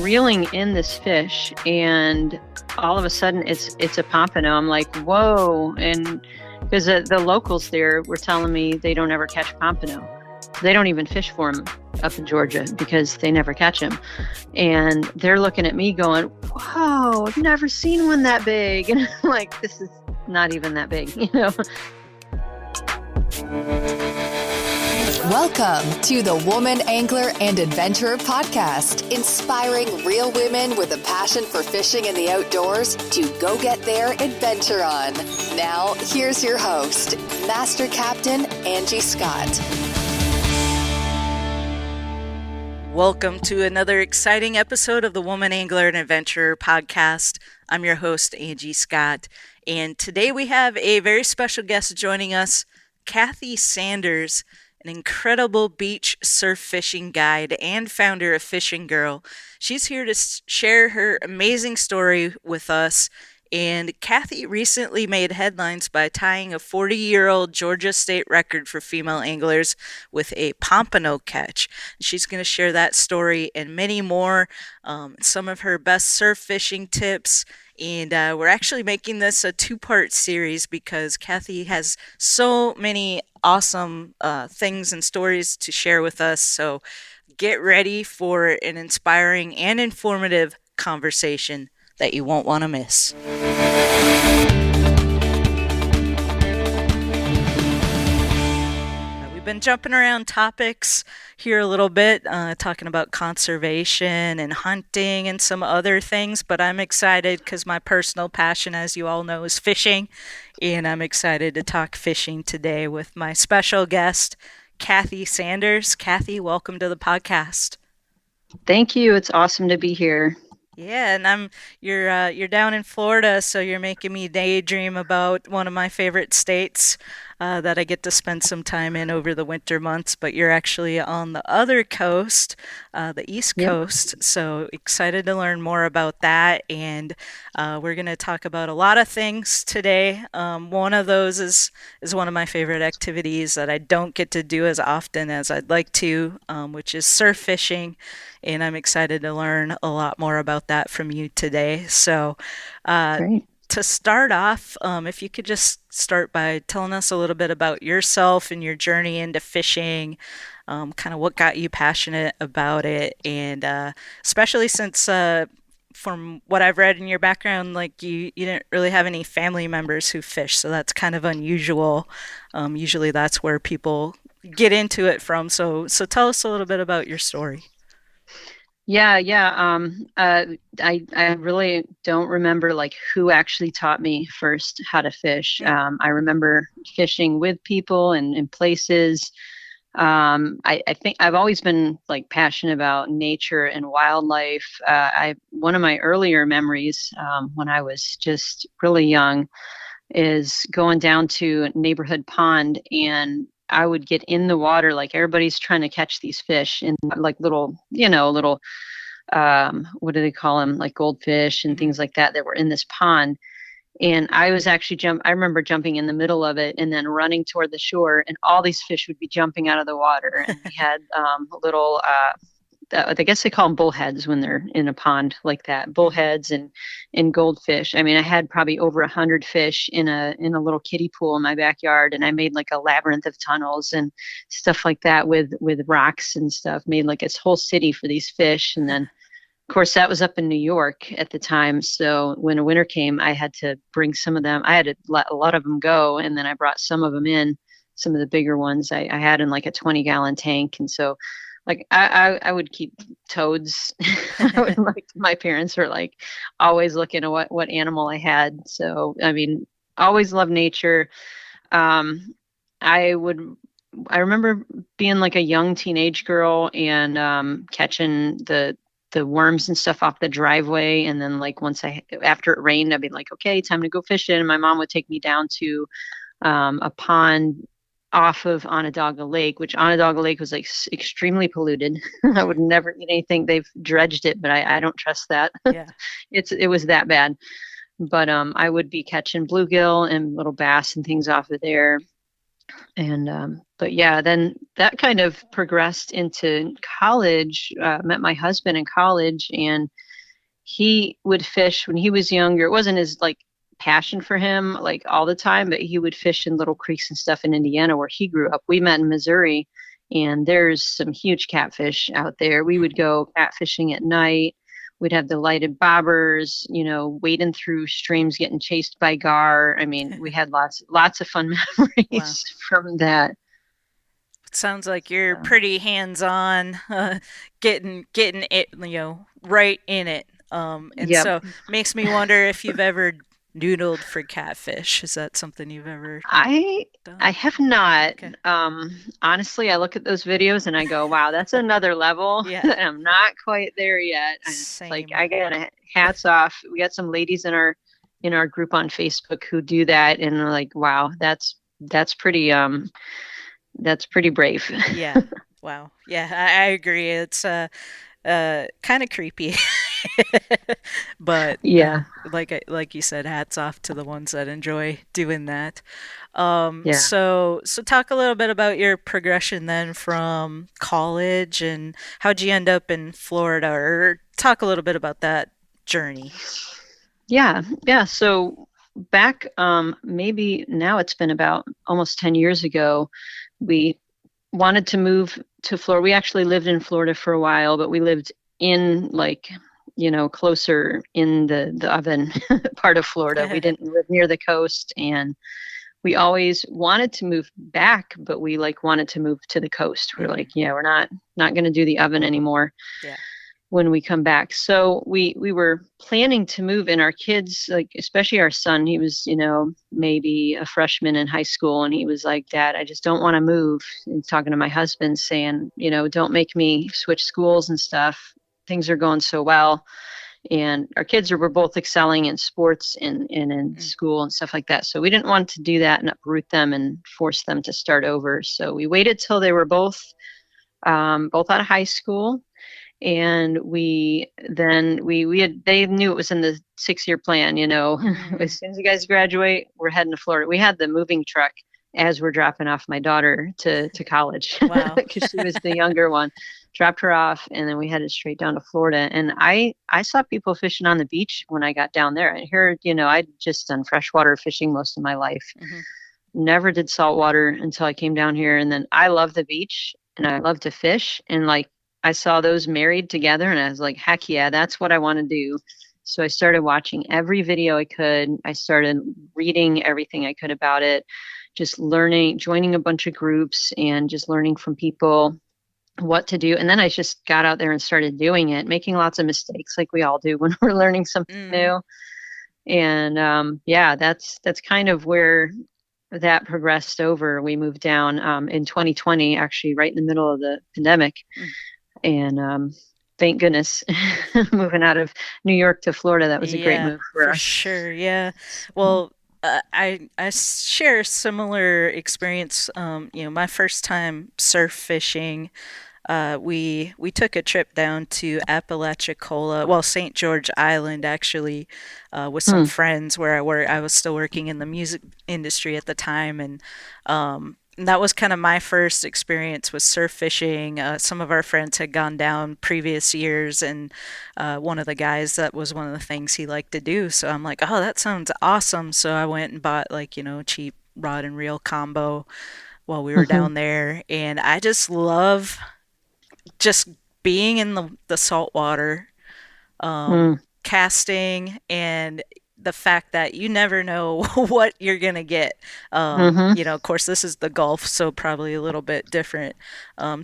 reeling in this fish, and all of a sudden it's a pompano. I'm like, whoa. And because the locals there were telling me they don't ever catch pompano. They don't even fish for them up in Georgia because they never catch them. And they're looking at me going, whoa, I've never seen one that big. And I'm like, this is not even that big, you know? Welcome to the Woman Angler and Adventurer Podcast, inspiring real women with a passion for fishing and the outdoors to go get their adventure on. Now, here's your host, Master Captain Angie Scott. Welcome to another exciting episode of the Woman Angler and Adventurer Podcast. I'm your host, Angie Scott, and today we have a very special guest joining us, Cathy Sanders, an incredible beach surf fishing guide and founder of Fishin Girl. She's here to share her amazing story with us. And Cathy recently made headlines by tying a 40-year-old Georgia state record for female anglers with a pompano catch. She's going to share that story and many more, some of her best surf fishing tips. And we're actually making this a two-part series because Cathy has so many awesome things and stories to share with us. So get ready for an inspiring and informative conversation that you won't want to miss. We've been jumping around topics here a little bit, talking about conservation and hunting and some other things, but I'm excited because my personal passion, as you all know, is fishing, and I'm excited to talk fishing today with my special guest, Cathy Sanders. Cathy, welcome to the podcast. Thank you. It's awesome to be here. Yeah, and you're down in Florida, so you're making me daydream about one of my favorite states that I get to spend some time in over the winter months. But you're actually on the other coast, the East Coast. So excited to learn more about that, and we're going to talk about a lot of things today. One of those is one of my favorite activities that I don't get to do as often as I'd like to, which is surf fishing. And I'm excited to learn a lot more about that from you today. So to start off, if you could just start by telling us a little bit about yourself and your journey into fishing, kind of what got you passionate about it, and especially since from what I've read in your background, like you didn't really have any family members who fish, so that's kind of unusual. Usually that's where people get into it from. So tell us a little bit about your story. Yeah. I really don't remember like who actually taught me first how to fish. I remember fishing with people and in places. I think I've always been like passionate about nature and wildlife. One of my earlier memories when I was just really young is going down to a neighborhood pond, and I would get in the water like everybody's trying to catch these fish in like little what do they call them, like goldfish and things like that were in this pond. And I was actually I remember jumping in the middle of it and then running toward the shore, and all these fish would be jumping out of the water. And we had little I guess they call them bullheads when they're in a pond like that, bullheads and goldfish. I mean, I had probably over 100 fish in a little kiddie pool in my backyard, and I made like a labyrinth of tunnels and stuff like that with rocks and stuff, made like this whole city for these fish. And then of course that was up in New York at the time. So when the winter came, I had to bring some of them. I had to let a lot of them go, and then I brought some of them in, some of the bigger ones I had in like a 20-gallon tank. And so like I would keep toads. My parents were like always looking at what animal I had. So I mean, always loved nature. I remember being like a young teenage girl and catching the worms and stuff off the driveway. And then like after it rained, I'd be like, okay, time to go fishing. And my mom would take me down to a pond off of Onondaga Lake, which Onondaga Lake was like extremely polluted. I would never eat anything. They've dredged it, but I don't trust that. Yeah. It was that bad. But I would be catching bluegill and little bass and things off of there. And but yeah, then that kind of progressed into college. Met my husband in college, and he would fish when he was younger. It wasn't his like passion for him like all the time, but he would fish in little creeks and stuff in Indiana where he grew up. We met in Missouri, and there's some huge catfish out there. We would go catfishing at night. We'd have the lighted bobbers, wading through streams, getting chased by gar. I mean, we had lots of fun Wow. memories from that. It sounds like you're So, pretty hands-on, getting it, right in it. And yep. so makes me wonder if you've ever noodled for catfish. Is that something you've ever I done? I have not. Okay. Honestly, I look at those videos and I go, "Wow, that's another level." Yeah. that I'm not quite there yet. And it's like Same. I got hats off. We got some ladies in our group on Facebook who do that, and they're like, "Wow, that's pretty brave." Yeah. Wow. Yeah, I agree. It's kind of creepy. But Yeah, like you said, hats off to the ones that enjoy doing that. yeah. So talk a little bit about your progression then from college and how'd you end up in Florida, or talk a little bit about that journey. Yeah, yeah. So back, maybe now it's been about almost 10 years ago, we wanted to move to Florida. We actually lived in Florida for a while, but we lived in like, closer in the oven part of Florida. We didn't live near the coast, and we always wanted to move back, but we like wanted to move to the coast. We're Hmm. like, yeah, we're not going to do the oven anymore Yeah. when we come back. So we were planning to move, and our kids, like especially our son, he was, maybe a freshman in high school, and he was like, "Dad, I just don't want to move." And talking to my husband, saying, "Don't make me switch schools and stuff. Things are going so well." And our kids were both excelling in sports and in Mm. school and stuff like that. So we didn't want to do that and uproot them and force them to start over. So we waited till they were both out of high school, and we had they knew it was in the 6 year plan. Hmm. As soon as you guys graduate, we're heading to Florida. We had the moving truck as we're dropping off my daughter to college Wow. because she was the younger one. Dropped her off, and then we headed straight down to Florida. And I saw people fishing on the beach when I got down there. I heard, I'd just done freshwater fishing most of my life, Hmm. never did saltwater until I came down here. And then I love the beach and I love to fish. And like I saw those married together, and I was like, heck yeah, that's what I want to do. So I started watching every video I could. I started reading everything I could about it, just learning, joining a bunch of groups and just learning from people what to do. And then I just got out there and started doing it, making lots of mistakes like we all do when we're learning something Hmm. new. And yeah, that's kind of where that progressed over. We moved down in 2020, actually, right in the middle of the pandemic. And thank goodness, moving out of New York to Florida, that was a great Yeah, move for for us. sure. Yeah. Well, I share a similar experience. My first time surf fishing, we took a trip down to Apalachicola, well, St. George Island actually, with some Hmm. friends where I was still working in the music industry at the time, and that was kind of my first experience with surf fishing. Some of our friends had gone down previous years, and one of the guys, that was one of the things he liked to do. So I'm like, oh, that sounds awesome. So I went and bought like, cheap rod and reel combo while we were Hmm. down there, and I just love just being in the salt water, Hmm. casting, and the fact that you never know what you're gonna get. Hmm. Of course, this is the Gulf, so probably a little bit different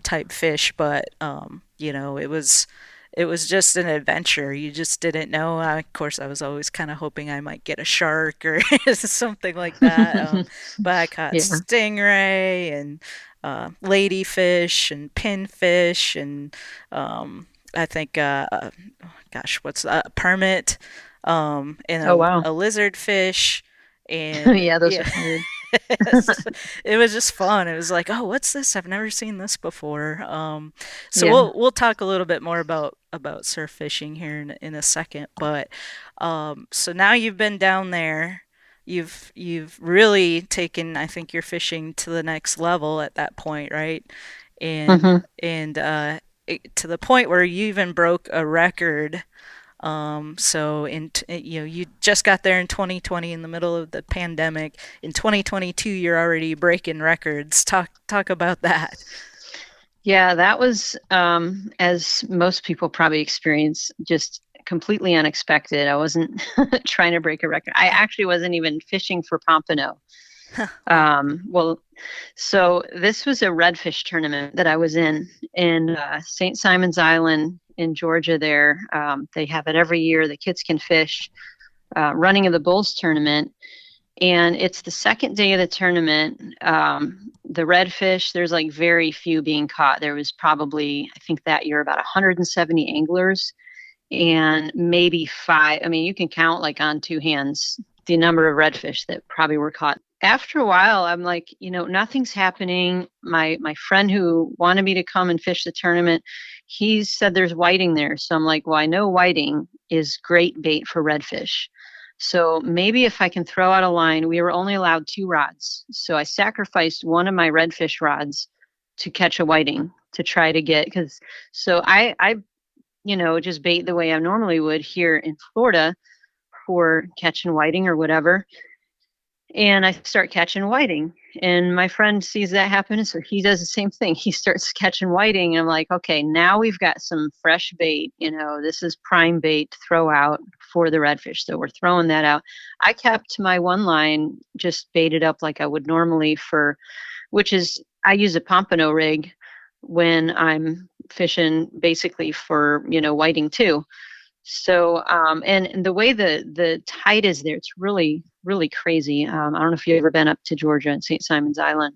type fish, but it was just an adventure. You just didn't know. Of course, I was always kind of hoping I might get a shark or something like that. But I caught Yeah. stingray and ladyfish and pinfish and I think gosh, what's permit, and Oh, a wow. lizard fish, and Yeah, those yeah. are weird. It was just fun. It was like, oh, what's this? I've never seen this before. So Yeah. we'll talk a little bit more about surf fishing here in a second. But so now you've been down there. you've really taken, I think, your fishing to the next level at that point, right? And Hmm. to the point where you even broke a record. So you just got there in 2020 in the middle of the pandemic. In 2022, you're already breaking records. Talk about that. Yeah, that was, as most people probably experience, just completely unexpected. I wasn't trying to break a record. I actually wasn't even fishing for pompano. Wow. Well, so this was a redfish tournament that I was in St. Simon's Island in Georgia. There, they have it every year. The kids can fish. Running of the Bulls tournament, and it's the second day of the tournament. The redfish, there's like very few being caught. There was probably, I think that year, about 170 anglers and maybe five. I mean, you can count like on two hands the number of redfish that probably were caught. After a while, I'm like, nothing's happening. My friend who wanted me to come and fish the tournament, he said there's whiting there. So I'm like, well, I know whiting is great bait for redfish. So maybe if I can throw out a line, we were only allowed two rods. So I sacrificed one of my redfish rods to catch a whiting to try to get, because so I just bait the way I normally would here in Florida for catching whiting or whatever. And I start catching whiting. And my friend sees that happen. So he does the same thing. He starts catching whiting. And I'm like, okay, now we've got some fresh bait. This is prime bait to throw out for the redfish. So we're throwing that out. I kept my one line just baited up like I would normally which is, I use a pompano rig when I'm fishing basically for, whiting too. So, and the way the tide is there, it's really, really crazy. I don't know if you've ever been up to Georgia and St. Simon's Island,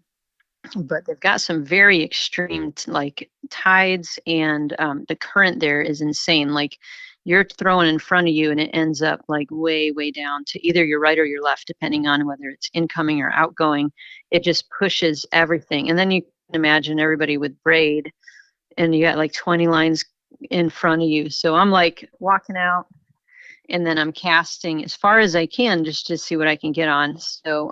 but they've got some very extreme like tides, and the current there is insane. Like you're throwing in front of you, and it ends up like way, way down to either your right or your left, depending on whether it's incoming or outgoing. It just pushes everything, and then you can imagine everybody with braid and you got like 20 lines in front of you. So I'm like walking out and then I'm casting as far as I can just to see what I can get on. So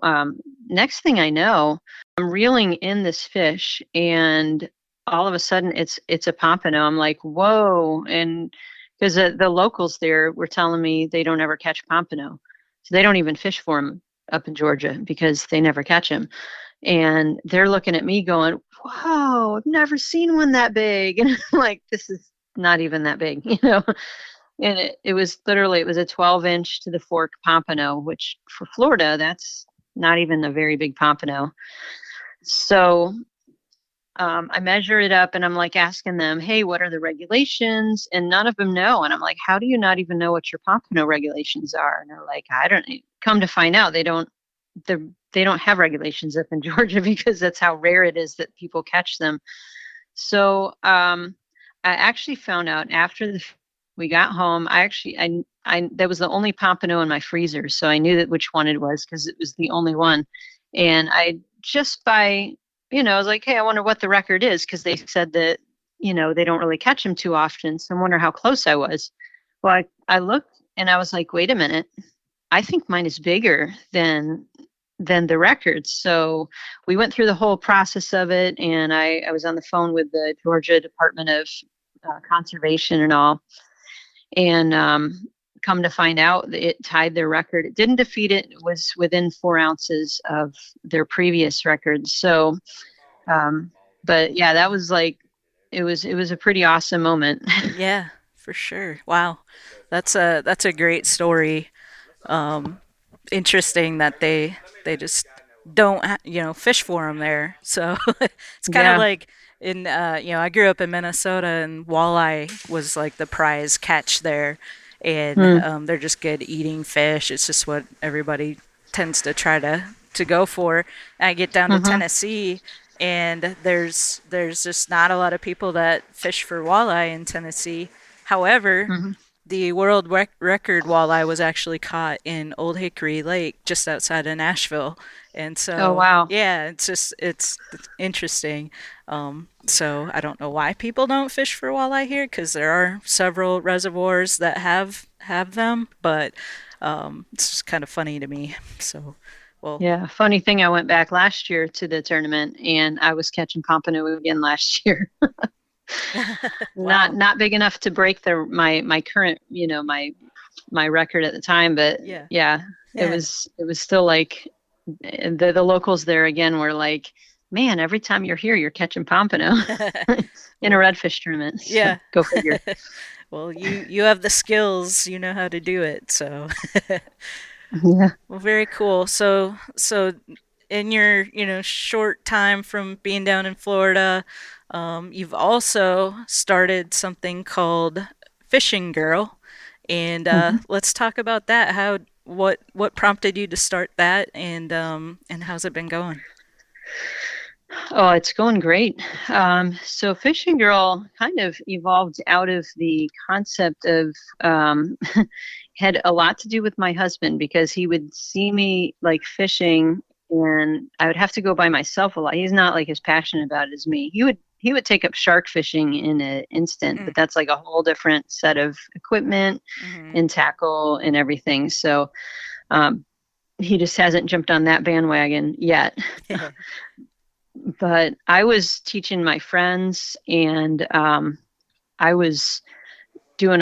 next thing I know, I'm reeling in this fish and all of a sudden it's a pompano. I'm like, whoa. And because the locals there were telling me they don't ever catch pompano. So they don't even fish for them up in Georgia because they never catch them. And they're looking at me going, whoa, I've never seen one that big. And I'm like, this is not even that big. And it was a 12-inch to the fork pompano, which for Florida, that's not even a very big pompano. So I measure it up and I'm like asking them, hey, what are the regulations? And none of them know. And I'm like, how do you not even know what your pompano regulations are? And they're like, I don't come to find out they don't have regulations up in Georgia because that's how rare it is that people catch them. So I actually found out after we got home. I that was the only pompano in my freezer, so I knew that which one it was because it was the only one. And I just by I was like, hey, I wonder what the record is because they said that they don't really catch them too often. So I wonder how close I was. Well, I looked and I was like, wait a minute, I think mine is bigger than the records. So we went through the whole process of it, and I was on the phone with the Georgia Department of Conservation and all, and come to find out, it tied their record. It didn't defeat it; it was within 4 ounces of their previous record. So, um, but yeah, that was like it was a pretty awesome moment. Yeah, for sure. Wow. That's a great story. Um, Interesting that they just don't fish for them there. So it's kind of Yeah. like in I grew up in Minnesota and walleye was like the prize catch there, and Hmm. they're just good eating fish. It's just what everybody tends to try to go for. And I get down to Mm-hmm. Tennessee, and there's just not a lot of people that fish for walleye in Tennessee. However, Mm-hmm. the world record walleye was actually caught in Old Hickory Lake just outside of Nashville. And Oh so, wow. yeah, it's interesting. So I don't know why people don't fish for walleye here because there are several reservoirs that have them, but It's just kind of funny to me. So, well, Yeah, funny thing, I went back last year to the tournament and I was catching Pompano again last year. Not wow. not big enough to break my current, my record at the time, but Yeah. yeah, it was still like the locals there again were like, "Man, every time you're here, you're catching Pompano in a Well, redfish tournament." So yeah. go figure. Well, you have the skills, you know how to do it. So, Yeah. well, very cool. So in your, short time from being down in Florida, you've also started something called Fishing Girl, and Mhm. let's talk about that. What prompted you to start that, and how's it been going? Oh, it's going great. So Fishing Girl kind of evolved out of the concept of had a lot to do with my husband because he would see me like fishing and I would have to go by myself a lot. He's not like as passionate about it as me. He would take up shark fishing in an instant, but Mm, that's like a whole different set of equipment mm-hmm. and tackle and everything. So um, he just hasn't jumped on that bandwagon yet. But I was teaching my friends and I was doing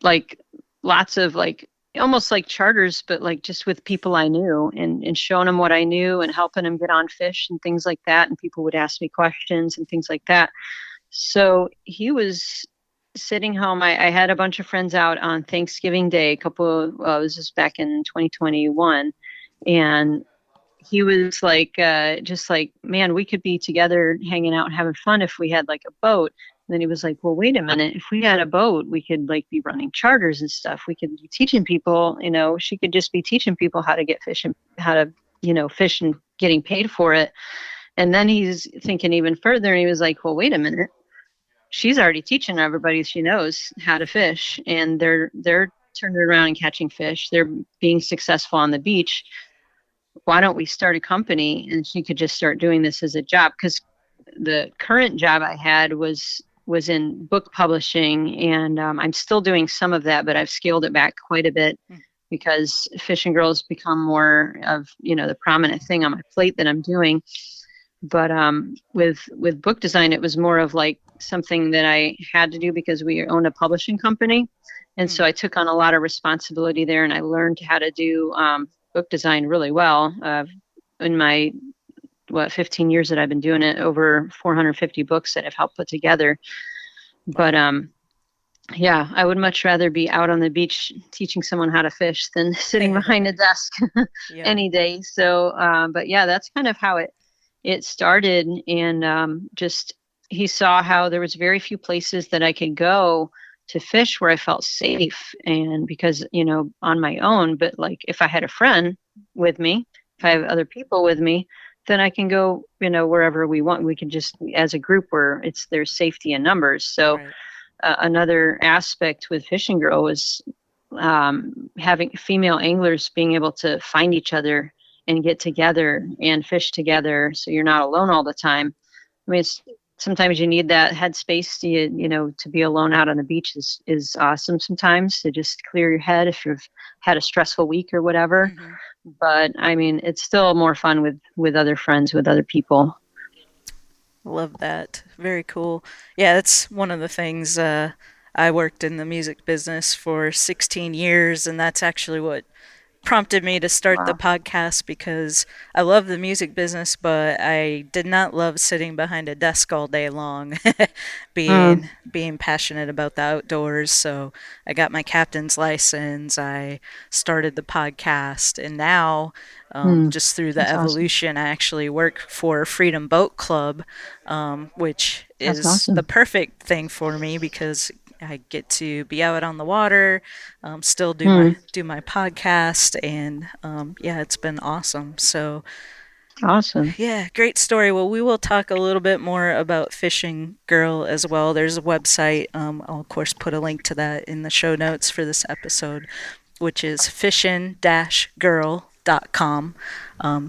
like lots of like almost like charters, but like just with people I knew and showing them what I knew and helping them get on fish and things like that. And people would ask me questions and things like that. So he was sitting home. I had a bunch of friends out on Thanksgiving Day, well, this was back in 2021. And he was like, just like, man, we could be together hanging out and having fun if we had like a boat. And then he was like, well, wait a minute. If we had a boat, we could like be running charters and stuff. We could be teaching people, she could just be teaching people how to get fish and how to, fish and getting paid for it. And then he's thinking even further and he was like, well, wait a minute. She's already teaching everybody she knows how to fish and they're turning around and catching fish. They're being successful on the beach. Why don't we start a company and she could just start doing this as a job? Because the current job I had was in book publishing, and I'm still doing some of that, but I've scaled it back quite a bit because Fishing Girl has become more of the prominent thing on my plate that I'm doing. But with book design, it was more of like something that I had to do because we own a publishing company, and Mm, so I took on a lot of responsibility there, and I learned how to do book design really well. In my 15 years that I've been doing it, over 450 books that I've helped put together. But wow. yeah, I would much rather be out on the beach teaching someone how to fish than sitting behind a desk Yeah. any day. So, but yeah, that's kind of how it started, and just he saw how there was very few places that I could go to fish where I felt safe, and because on my own, but like if I had a friend with me, if I have Hmm. other people with me, then I can go wherever we want. We can just as a group where there's safety in numbers. So Right. another aspect with Fishing Girl was having female anglers being able to find each other and get together and fish together, so you're not alone all the time. I mean, sometimes you need that headspace to be alone out on the beach is awesome sometimes to just clear your head if you've had a stressful week or whatever. Hmm. But I mean, it's still more fun with other friends, with other people. Love that. Very cool. Yeah, that's one of the things. I worked in the music business for 16 years, and that's actually what prompted me to start the Wow. podcast because I love the music business, but I did not love sitting behind a desk all day long, Mm, being passionate about the outdoors. So I got my captain's license. I started the podcast, and now, mm, just through the that's awesome. evolution, I actually work for Freedom Boat Club, which That's is the awesome. perfect thing for me because I get to be out on the water, still Mm, do my podcast, and yeah, it's been awesome. So awesome. yeah, great story. Well, we will talk a little bit more about Fishing Girl as well. There's a website. I'll of course put a link to that in the show notes for this episode, which is fishin-girl.com.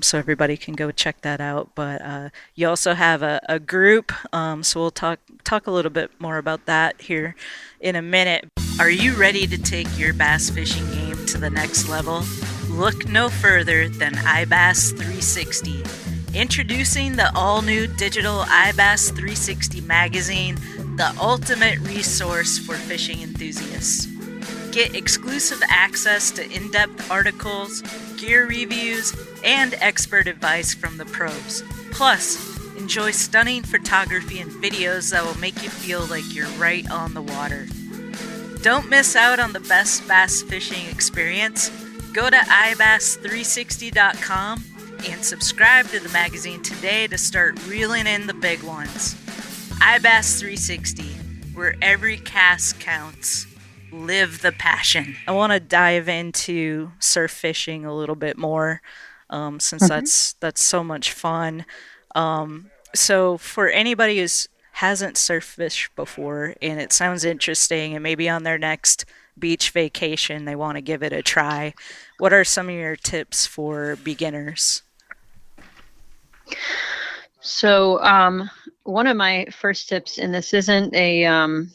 So everybody can go check that out. But you also have a group, so we'll talk a little bit more about that here in a minute. Are you ready to take your bass fishing game to to the next level? Look no further than iBass 360. Introducing the all-new digital iBass 360 magazine, the ultimate resource for fishing enthusiasts. Get exclusive access to in-depth articles, gear reviews, and expert advice from the pros. Plus, enjoy stunning photography and videos that will make you feel like you're right on the water. Don't miss out on the best bass fishing experience. Go to ibass360.com and subscribe to the magazine today to start reeling in the big ones. iBass 360, where every cast counts. Live the passion. I want to dive into surf fishing a little bit more, since that's so much fun. So for anybody who hasn't surf fished before and it sounds interesting and maybe on their next beach vacation they want to give it a try, what are some of your tips for beginners? So, one of my first tips, and this isn't a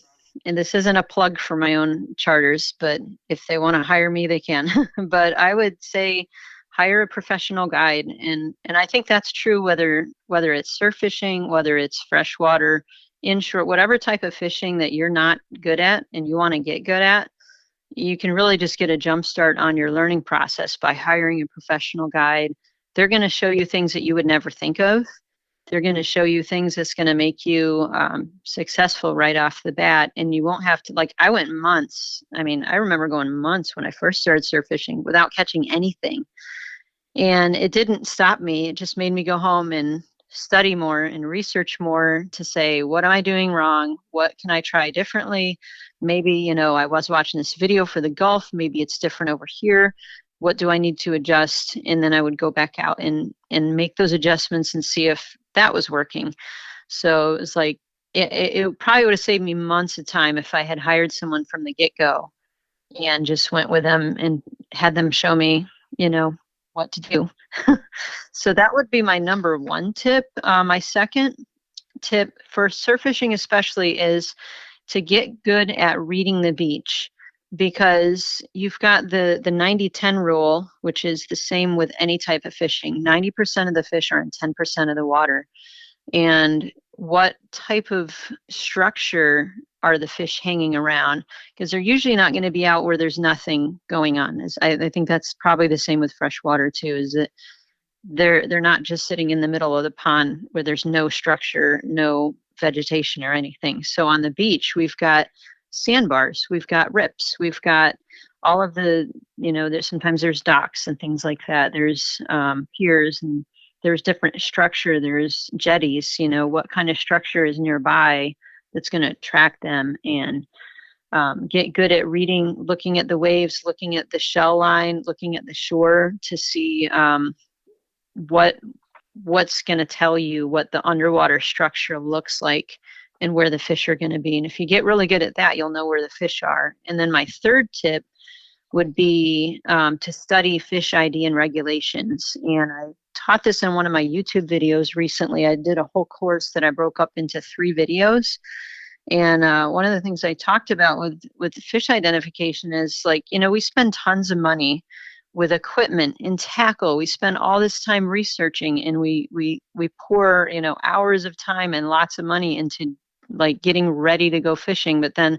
plug for my own charters, but if they want to hire me, they can. But I would say hire a professional guide, and I think that's true whether it's surf fishing, whether it's freshwater, inshore, whatever type of fishing that you're not good at and you want to get good at. You can really just get a jump start on your learning process by hiring a professional guide. They're going to show you things that you would never think of. They're going to show you things that's going to make you successful right off the bat. And you won't have to, like, I went months. I mean, I remember going months when I first started surf fishing without catching anything. And it didn't stop me. It just made me go home and study more and research more to say, what am I doing wrong? What can I try differently? Maybe, I was watching this video for the Gulf. Maybe it's different over here. What do I need to adjust? And then I would go back out and make those adjustments and see if that was working. So it's like, it probably would have saved me months of time if I had hired someone from the get-go and just went with them and had them show me, what to do. So that would be my number one tip. My second tip for surf fishing especially is to get good at reading the beach, because you've got the 90-10 rule, which is the same with any type of fishing. 90% of the fish are in 10% of the water. And what type of structure are the fish hanging around? Because they're usually not going to be out where there's nothing going on. I think that's probably the same with freshwater too, is that they're not just sitting in the middle of the pond where there's no structure, no vegetation or anything. So on the beach, we've got sandbars, we've got rips, we've got all of the, sometimes there's docks and things like that. There's piers, and there's different structure. There's jetties, what kind of structure is nearby that's going to attract them, and get good at reading, looking at the waves, looking at the shell line, looking at the shore to see what's going to tell you what the underwater structure looks like and where the fish are going to be. And if you get really good at that, you'll know where the fish are. And then my third tip would be to study fish ID and regulations. And I taught this in one of my YouTube videos recently. I did a whole course that I broke up into 3 videos. And one of the things I talked about with fish identification is, like, we spend tons of money with equipment and tackle. We spend all this time researching, and we pour, hours of time and lots of money into, like, getting ready to go fishing. But then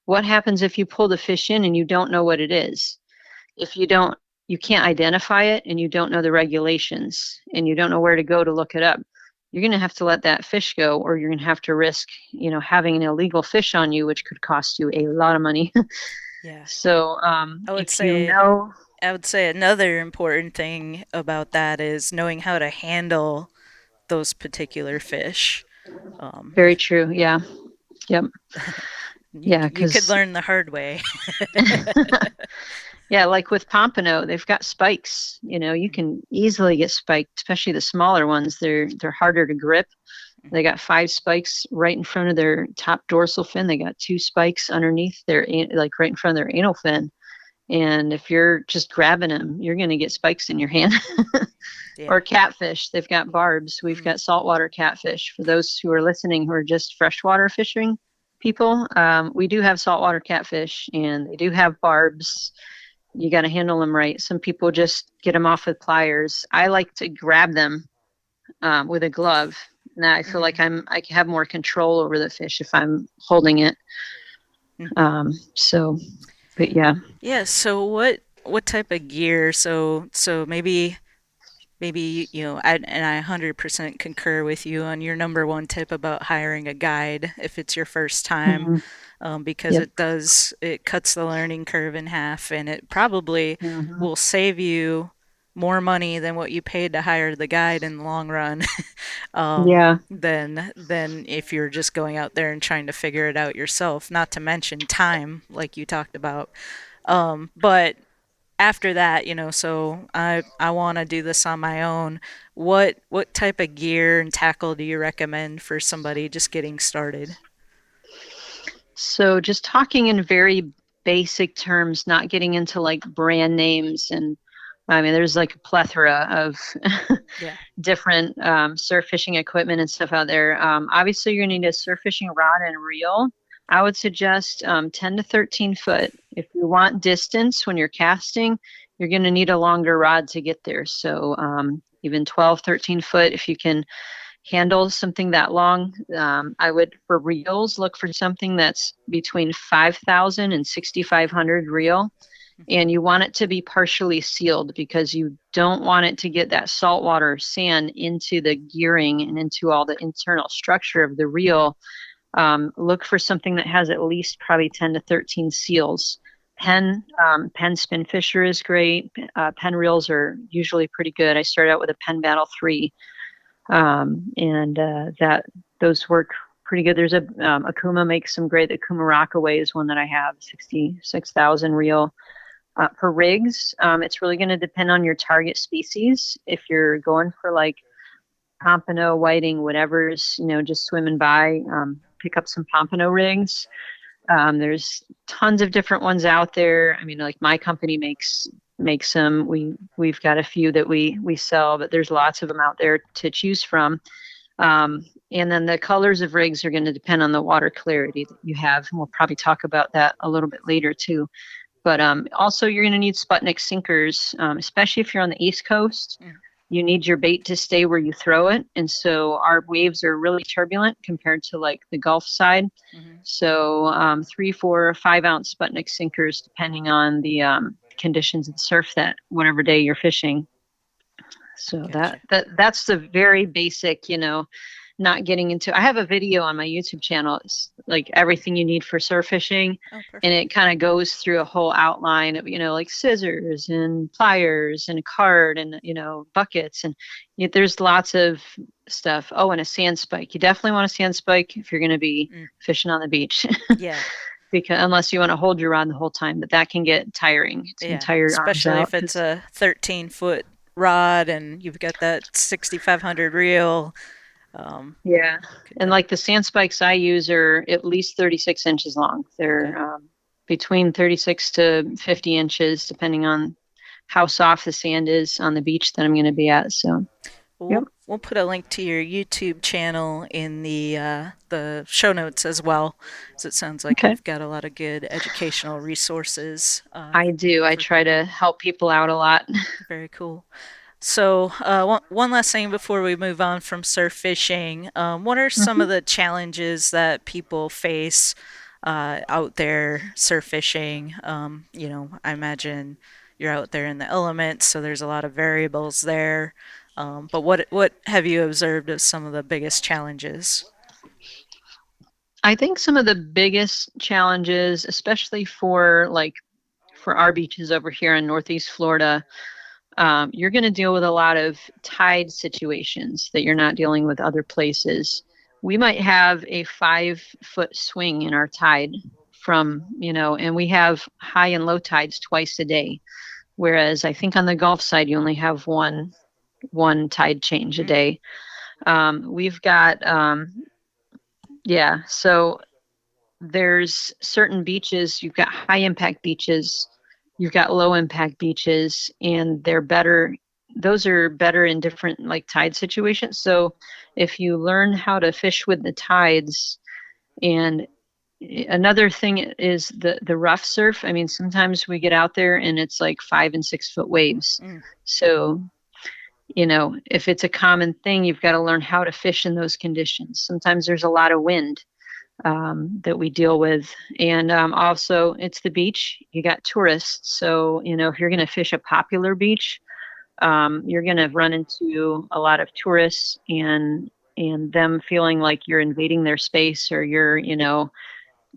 what happens if you pull the fish in and you don't know what it is? If you can't identify it, and you don't know the regulations, and you don't know where to go to look it up, you're going to have to let that fish go, or you're going to have to risk, having an illegal fish on you, which could cost you a lot of money. Yeah. So I would say another important thing about that is knowing how to handle those particular fish. Very true. Yeah. Yep. You could learn the hard way. Yeah, like with Pompano, they've got spikes. You can easily get spiked, especially the smaller ones. They're harder to grip. They got 5 spikes right in front of their top dorsal fin. They got 2 spikes underneath like right in front of their anal fin. And if you're just grabbing them, you're going to get spikes in your hand. Yeah. Or catfish, they've got barbs. We've got saltwater catfish. For those who are listening who are just freshwater fishing people, we do have saltwater catfish, and they do have barbs. you got to handle them right. Some people just get them off with pliers. I like to grab them with a glove. Now I feel like Hmm. I have more control over the fish if I'm holding it. Hmm. So, but yeah. Yeah, so what type of gear? So maybe and I 100% concur with you on your number one tip about hiring a guide if it's your first time, Hmm. because Yep. it cuts the learning curve in half, and it probably Hmm. will save you more money than what you paid to hire the guide in the long run, Yeah. than if you're just going out there and trying to figure it out yourself. Not to mention time, like you talked about. But after that, so I want to do this on my own. What type of gear and tackle do you recommend for somebody just getting started? So just talking in very basic terms, not getting into like brand names. And I mean, there's like a plethora of Yeah. different surf fishing equipment and stuff out there. Obviously, you're going to need a surf fishing rod and reel. I would suggest 10 to 13 foot. If you want distance when you're casting, you're going to need a longer rod to get there. So even 12, 13 foot, if you can handle something that long, I would, for reels, look for something that's between 5,000 and 6,500 reel. And you want it to be partially sealed because you don't want it to get that saltwater sand into the gearing and into all the internal structure of the reel. Look for something that has at least probably 10 to 13 seals. Mm. Pen spin fisher is great. Pen reels are usually pretty good. I started out with a Pen Battle 3, and that those work pretty good. There's a Akuma makes some great. The Akuma Rockaway is one that I have, 66,000 reel. For rigs, it's really going to depend on your target species. If you're going for like pompano, whiting, whatever's just swimming by, pick up some pompano rigs. There's tons of different ones out there. I mean, like my company makes them. We've got a few that we sell, but there's lots of them out there to choose from. And then the colors of rigs are going to depend on the water clarity that you have. And we'll probably talk about that a little bit later too. But also, you're going to need sputnik sinkers, especially if you're on the East Coast. Mm. You need your bait to stay where you throw it. And so our waves are really turbulent compared to like the Gulf side. Hmm. So 3, 4, 5 ounce sputnik sinkers, depending on the conditions of the surf that whatever day you're fishing. So Gotcha. that's the very basic, not getting into. I have a video on my YouTube channel. It's like everything you need for surf fishing, Oh, and perfect. it kind of goes through a whole outline of like scissors and pliers and a card and buckets and there's lots of stuff. Oh, and a sand spike. You definitely want a sand spike if you're going to be Mm. fishing on the beach, Yeah. because unless you want to hold your rod the whole time, but that can get tiring. It's going to Yeah. tire your arms Especially out if it's because a 13-foot rod and you've got that 6,500 reel. yeah. Could And def- like the sand spikes I use are at least 36 inches long. okay. They're between 36 to 50 inches, depending on how soft the sand is on the beach that I'm going to be at. So, Well, yep. we'll put a link to your YouTube channel in the show notes as well, so it sounds like Okay. you've got a lot of good educational resources I do. I for try to people. help people out a lot. Very cool. So, one last thing before we move on from surf fishing. What are some Hmm. of the challenges that people face out there surf fishing? I imagine you're out there in the elements, so there's a lot of variables there. But what have you observed as some of the biggest challenges? I think some of the biggest challenges, especially for our beaches over here in Northeast Florida, you're going to deal with a lot of tide situations that you're not dealing with other places. We might have a 5 foot swing in our tide and we have high and low tides twice a day. Whereas I think on the Gulf side, you only have one tide change a Mm. day. We've got, yeah, so there's certain beaches, you've got high impact beaches, you've got low impact beaches, and they're better. Those are better in different like tide situations. So if you learn how to fish with the tides and another thing is the rough surf. I mean, sometimes we get out there and it's like 5 and 6 foot waves. Mm. So, you know, if it's a common thing, you've got to learn how to fish in those conditions. Sometimes there's a lot of wind that we deal with. And also, it's the beach. You got tourists. So, you know, if you're going to fish a popular beach, you're going to run into a lot of tourists and them feeling like you're invading their space or you're, you know,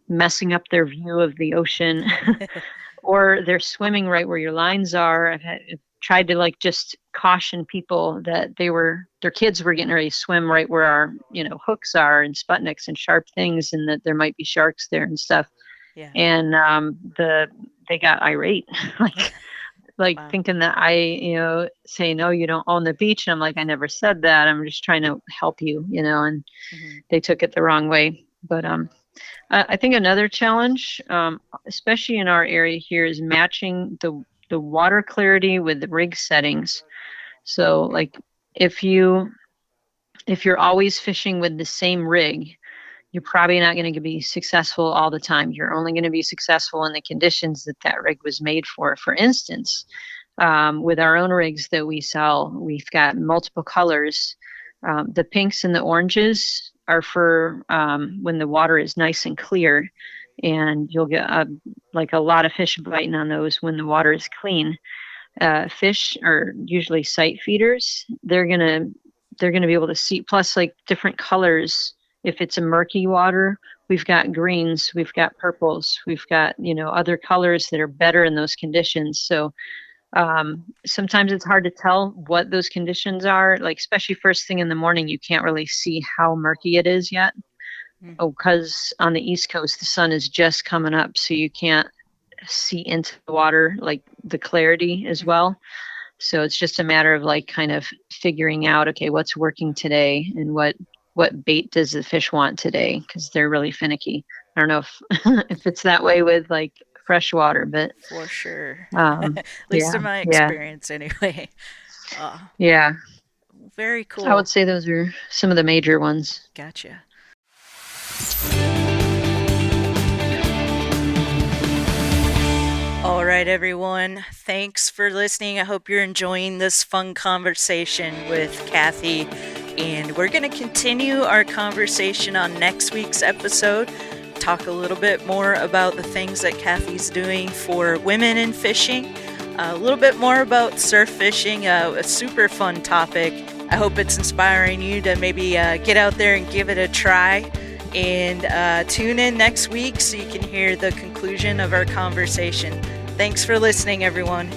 messing up their view of the ocean or they're swimming right where your lines are. I've tried to like just caution people that their kids were getting ready to swim right where our, you know, hooks are and sputniks and sharp things and that there might be sharks there and stuff. Yeah. And they got irate. like Wow. thinking that I, you know, say, no, you don't own the beach. And I'm like, I never said that. I'm just trying to help you, you know, and Mm-hmm. they took it the wrong way. But I think another challenge, especially in our area here, is matching the water clarity with the rig settings. So, like, if you if you're always fishing with the same rig, you're probably not going to be successful all the time. You're only going to be successful in the conditions that that rig was made for. For instance, with our own rigs that we sell, we've got multiple colors. The pinks and the oranges are for when the water is nice and clear, and you'll get like a lot of fish biting on those when the water is clean. Fish are usually sight feeders. They're gonna be able to see. Plus, like different colors. If it's a murky water, we've got greens, we've got purples, we've got, you know, other colors that are better in those conditions. So sometimes it's hard to tell what those conditions are. Like especially first thing in the morning, you can't really see how murky it is yet. Mm. Oh, because on the East Coast, the sun is just coming up, so you can't see into the water like the clarity as Mm-hmm. well. So it's just a matter of like kind of figuring out, okay, what's working today and what bait does the fish want today? Because they're really finicky. I don't know if if it's that way with like freshwater, but For sure. um, At least yeah, in my yeah, experience, anyway. Uh, yeah. Very I cool. would say those are some of the major ones. Gotcha. All right, everyone. Thanks for listening. I hope you're enjoying this fun conversation with Cathy. And we're going to continue our conversation on next week's episode. Talk a little bit more about the things that Cathy's doing for women in fishing. A little bit more about surf fishing, a super fun topic. I hope it's inspiring you to maybe get out there and give it a try. And tune in next week so you can hear the conclusion of our conversation. Thanks for listening, everyone.